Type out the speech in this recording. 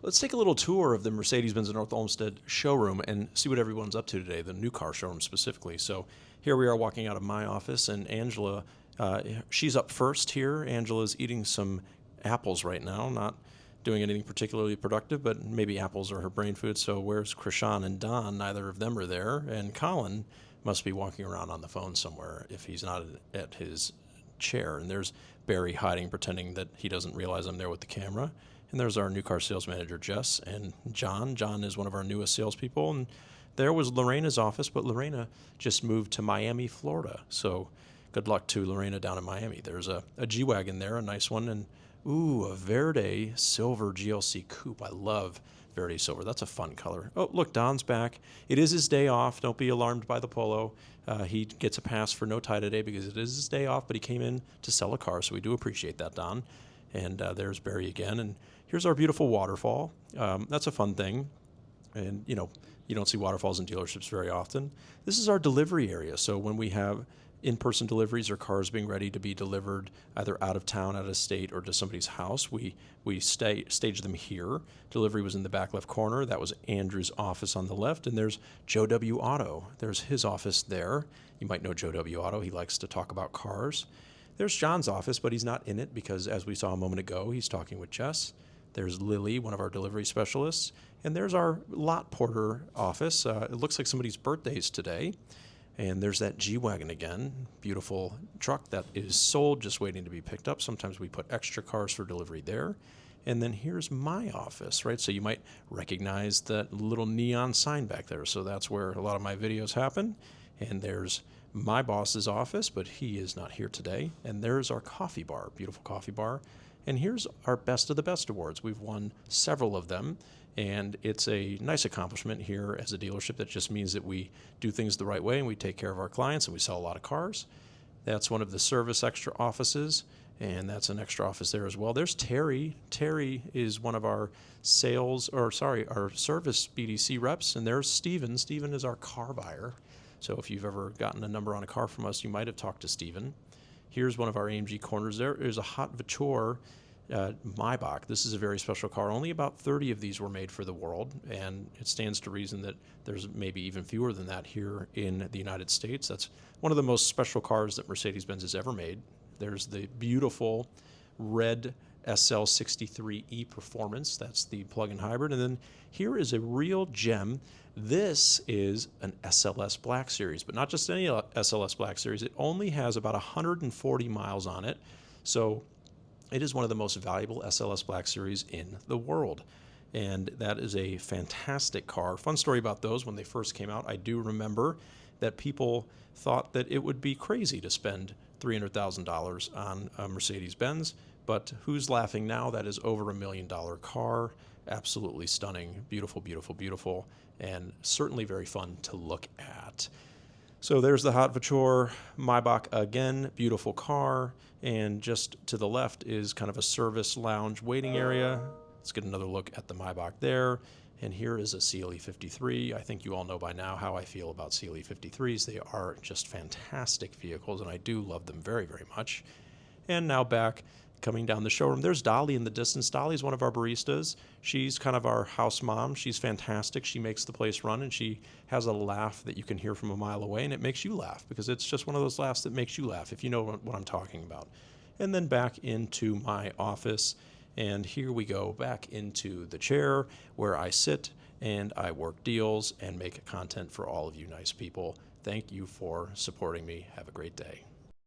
Let's take a little tour of the Mercedes-Benz of North Olmsted showroom and see what everyone's up to today, the new car showroom specifically. So here we are walking out of my office, and Angela, she's up first here. Angela's eating some apples right now, not doing anything particularly productive, but maybe apples are her brain food. So where's Krishan and Don? Neither of them are there. And Colin must be walking around on the phone somewhere if he's not at his chair. And there's Barry hiding, pretending that he doesn't realize I'm there with the camera. And there's our new car sales manager, Jess, and John. John is one of our newest salespeople. And there was Lorena's office, but Lorena just moved to Miami, Florida. So good luck to Lorena down in Miami. There's a G-Wagon there, a nice one. And, ooh, a Verde Silver GLC Coupe. I love Verde Silver. That's a fun color. Oh, look, Don's back. It is his day off. Don't be alarmed by the polo. He gets a pass for no tie today because it is his day off, but he came in to sell a car, so we do appreciate that, Don. And there's Barry again. And here's our beautiful waterfall. That's a fun thing. And, you know, you don't see waterfalls in dealerships very often. This is our delivery area. So when we have in-person deliveries or cars being ready to be delivered either out of town, out of state, or to somebody's house, we stage them here. Delivery was in the back left corner. That was Andrew's office on the left. And there's Joe W. Auto. There's his office there. You might know Joe W. Auto. He likes to talk about cars. There's John's office, but he's not in it because, as we saw a moment ago, he's talking with Jess. There's Lily, one of our delivery specialists. And there's our lot porter office. It looks like somebody's birthday is today. And there's that G-Wagon again, beautiful truck that is sold, just waiting to be picked up. Sometimes we put extra cars for delivery there. And then here's my office, right? So you might recognize that little neon sign back there. So that's where a lot of my videos happen. And there's my boss's office, but he is not here today. And there's our coffee bar, beautiful coffee bar. And here's our Best of the Best awards. We've won several of them, and it's a nice accomplishment here as a dealership. That just means that we do things the right way and we take care of our clients and we sell a lot of cars. That's one of the service extra offices, and that's an extra office there as well. There's Terry. Terry is one of our our service BDC reps, and there's Steven. Steven is our car buyer. So if you've ever gotten a number on a car from us, you might have talked to Steven. Here's one of our AMG corners. There is a hot Vautour Maybach. This is a very special car. Only about 30 of these were made for the world, and it stands to reason that there's maybe even fewer than that here in the United States. That's one of the most special cars that Mercedes-Benz has ever made. There's the beautiful red SL63E Performance. That's the plug-in hybrid. And then here is a real gem. This is an SLS Black Series, but not just any SLS Black Series. It only has about 140 miles on it. So it is one of the most valuable SLS Black Series in the world. And that is a fantastic car. Fun story about those. When they first came out, I do remember that people thought that it would be crazy to spend $300,000 on a Mercedes-Benz. But who's laughing now? That is over $1 million car. Absolutely stunning. Beautiful, beautiful, beautiful. And certainly very fun to look at. So there's the hot Vautour Maybach again. Beautiful car. And just to the left is kind of a service lounge waiting area. Let's get another look at the Maybach there. And here is a CLE 53. I think you all know by now how I feel about CLE 53s. They are just fantastic vehicles, and I do love them very, very much. And now back coming down the showroom, there's Dolly in the distance. Dolly's one of our baristas. She's kind of our house mom. She's fantastic. She makes the place run, and she has a laugh that you can hear from a mile away, and it makes you laugh because it's just one of those laughs that makes you laugh, if you know what I'm talking about. And then back into my office, and here we go back into the chair where I sit and I work deals and make content for all of you nice people. Thank you for supporting me. Have a great day.